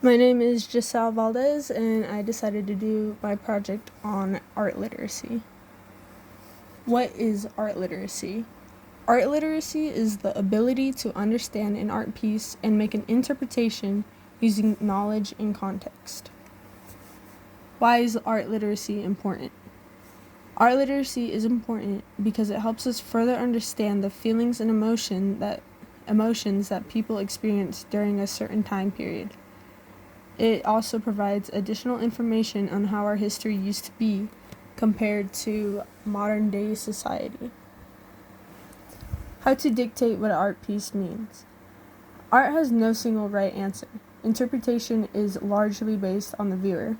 My name is Giselle Valdez, and I decided to do my project on art literacy. What is art literacy? Art literacy is the ability to understand an art piece and make an interpretation using knowledge and context. Why is art literacy important? Art literacy is important because it helps us further understand the feelings and emotions that people experience during a certain time period. It also provides additional information on how our history used to be compared to modern day society. How to dictate what an art piece means. Art has no single right answer. Interpretation is largely based on the viewer.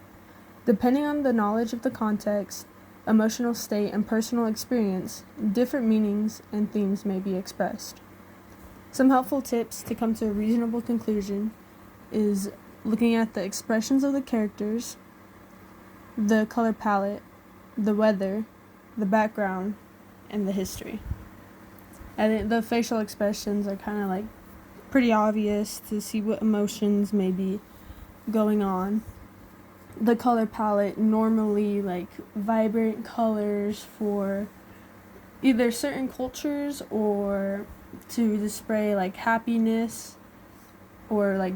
Depending on the knowledge of the context, emotional state, and personal experience, different meanings and themes may be expressed. Some helpful tips to come to a reasonable conclusion is looking at the expressions of the characters, the color palette, the weather, the background, and the history. I think the facial expressions are kind of like pretty obvious to see what emotions may be going on. The color palette, normally like vibrant colors for either certain cultures or to display like happiness, or like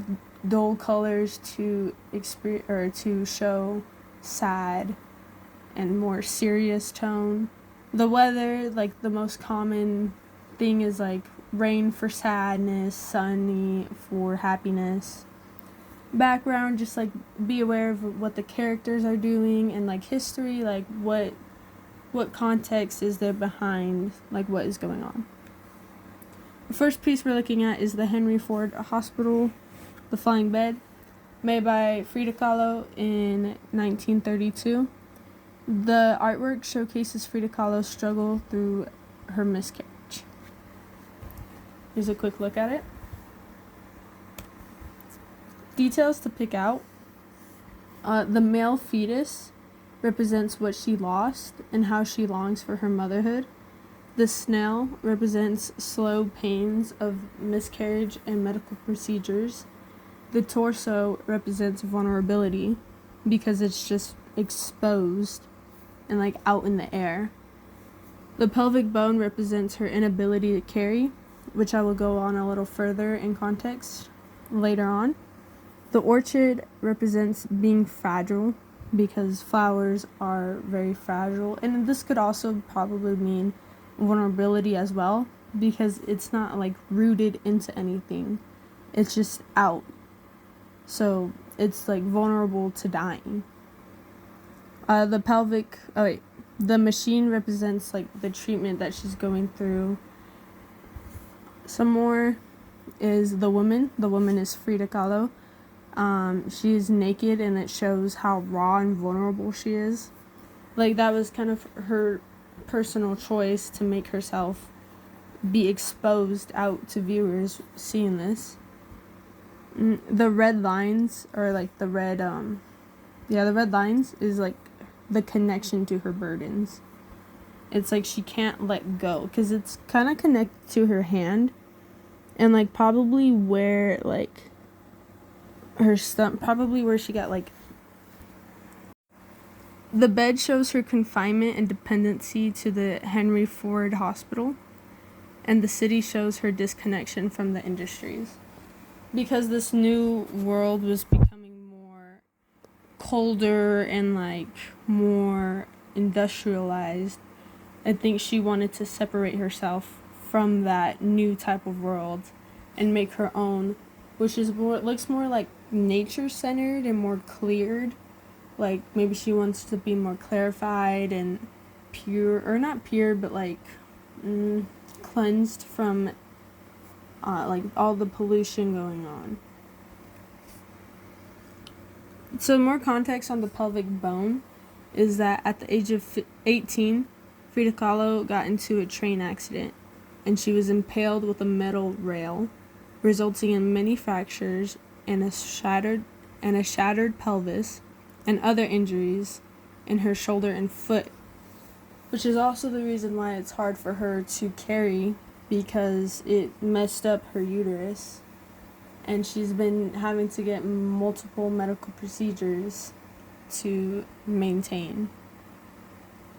dull colors to show sad and more serious tone. The weather, like the most common thing is like rain for sadness, sunny for happiness. Background, just like be aware of what the characters are doing, and like history, like what context is there behind like what is going on. The first piece we're looking at is the Henry Ford Hospital, The Flying Bed, made by Frida Kahlo in 1932. The artwork showcases Frida Kahlo's struggle through her miscarriage. Here's a quick look at it. Details to pick out. The male fetus represents what she lost and how she longs for her motherhood. The snail represents slow pains of miscarriage and medical procedures. The torso represents vulnerability because it's just exposed and like out in the air. The pelvic bone represents her inability to carry, which I will go on a little further in context later on. The orchid represents being fragile because flowers are very fragile, and this could also probably mean vulnerability as well, because it's not like rooted into anything, it's just out, so it's like vulnerable to dying. The machine represents like the treatment that she's going through. Some more is the woman is Frida Kahlo. She is naked, and it shows how raw and vulnerable she is. Like that was kind of her personal choice to make herself be exposed out to viewers seeing this. The red lines are like the red lines is like the connection to her burdens. It's like she can't let go because it's kind of connected to her hand, and like probably where like her stump, probably where she got like. The bed shows her confinement and dependency to the Henry Ford Hospital, and the city shows her disconnection from the industries. Because this new world was becoming more colder and like more industrialized, I think she wanted to separate herself from that new type of world and make her own, which is more, looks more like nature centered and more cleared. Like maybe she wants to be more clarified and pure, or not pure, but like cleansed from like all the pollution going on. So more context on the pelvic bone is that at the age of 18, Frida Kahlo got into a train accident, and she was impaled with a metal rail, resulting in many fractures and a shattered pelvis and other injuries in her shoulder and foot, which is also the reason why it's hard for her to carry, because it messed up her uterus and she's been having to get multiple medical procedures to maintain.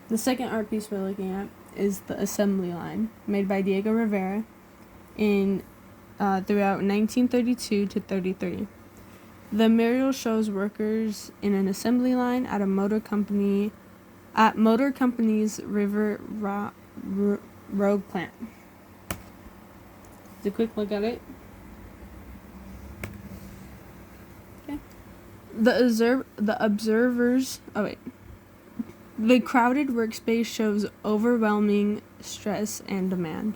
The second art piece we're looking at is the assembly line, made by Diego Rivera in throughout 1932 to 33. The mural shows workers in an assembly line at Motor Company's River Road plant. Just a quick look at it. Okay. The crowded workspace shows overwhelming stress and demand.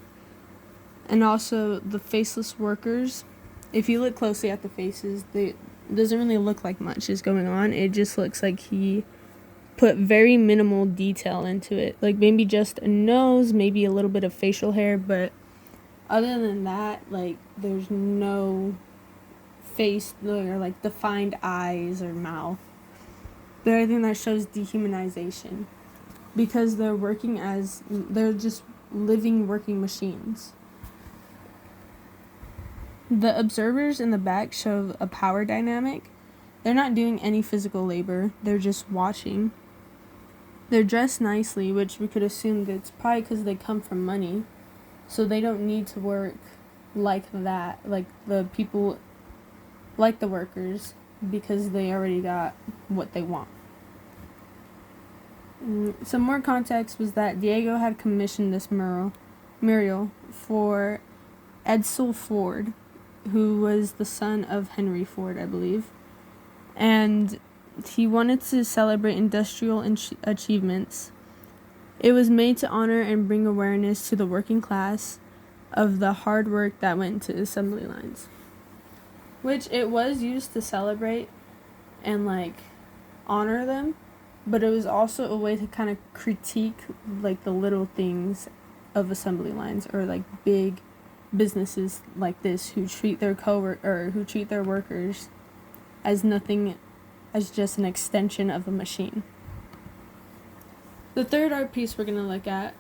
And also the faceless workers. If you look closely at the faces, it doesn't really look like much is going on. It just looks like he put very minimal detail into it. Like maybe just a nose, maybe a little bit of facial hair, but other than that, like there's no face or like defined eyes or mouth. But I think that shows dehumanization because they're just living working machines. The observers in the back show a power dynamic. They're not doing any physical labor. They're just watching. They're dressed nicely, which we could assume that it's probably because they come from money. So they don't need to work like that, like the people, like the workers, because they already got what they want. Some more context was that Diego had commissioned this mural for Edsel Ford, who was the son of Henry Ford, I believe. And he wanted to celebrate industrial achievements. It was made to honor and bring awareness to the working class of the hard work that went into assembly lines. Which it was used to celebrate and like honor them, but it was also a way to kind of critique like the little things of assembly lines or like big businesses like this who treat their workers as nothing, as just an extension of a machine. The third art piece we're going to look at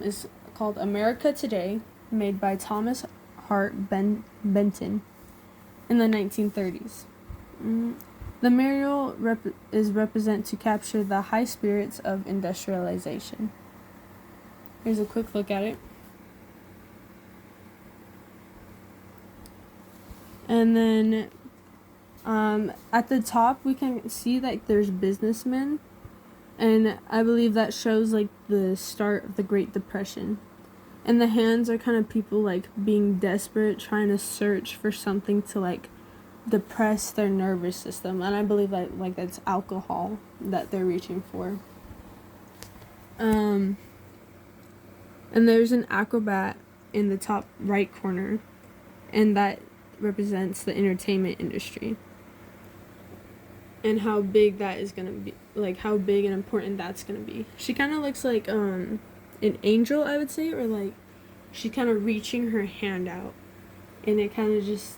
is called America Today, made by Thomas Hart Benton in the 1930s. The mural is represent to capture the high spirits of industrialization. Here's a quick look at it. And then at the top we can see that there's businessmen, and I believe that shows like the start of the Great Depression. And the hands are kind of people like being desperate, trying to search for something to like depress their nervous system, and I believe that like that's alcohol that they're reaching for. And there's an acrobat in the top right corner, and that represents the entertainment industry and how big that is going to be, like how big and important that's going to be. She kind of looks like an angel, I would say, or like she's kind of reaching her hand out, and it kind of just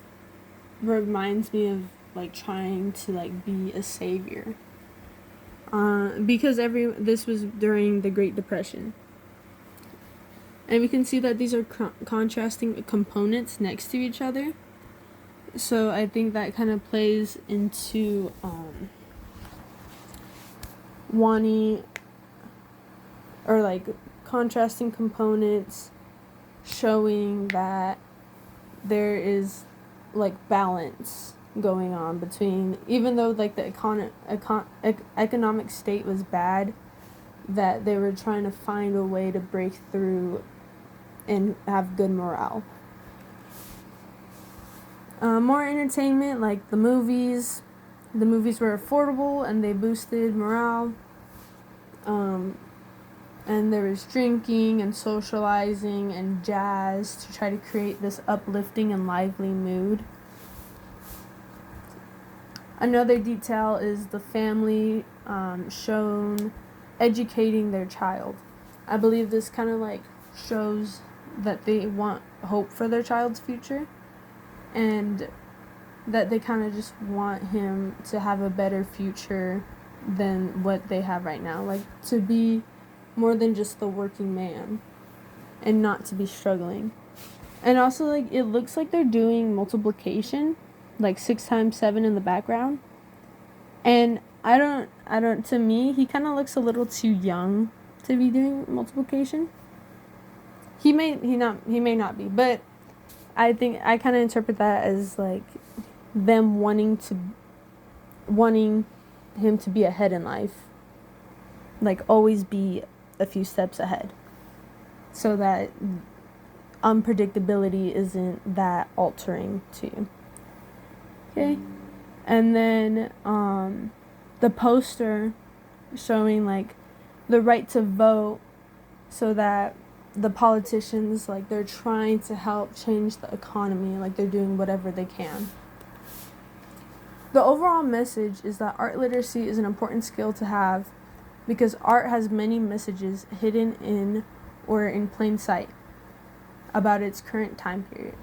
reminds me of like trying to like be a savior, because this was during the Great Depression. And we can see that these are contrasting components next to each other. So I think that kind of plays into wanting, or like contrasting components, showing that there is like balance going on between, even though like the economic state was bad, that they were trying to find a way to break through and have good morale. More entertainment, like the movies. The movies were affordable and they boosted morale. And there was drinking and socializing and jazz to try to create this uplifting and lively mood. Another detail is the family shown educating their child. I believe this kind of like shows that they want hope for their child's future, and that they kind of just want him to have a better future than what they have right now. Like to be more than just the working man and not to be struggling. And also, like, it looks like they're doing multiplication, like 6 times 7 in the background. And to me, he kind of looks a little too young to be doing multiplication. He may not be, but I think I kind of interpret that as, like, them wanting him to be ahead in life. Like, always be a few steps ahead. So that unpredictability isn't that altering to you. Okay? And then the poster showing, like, the right to vote, so that the politicians, like, they're trying to help change the economy, like, they're doing whatever they can. The overall message is that art literacy is an important skill to have because art has many messages hidden in or in plain sight about its current time period.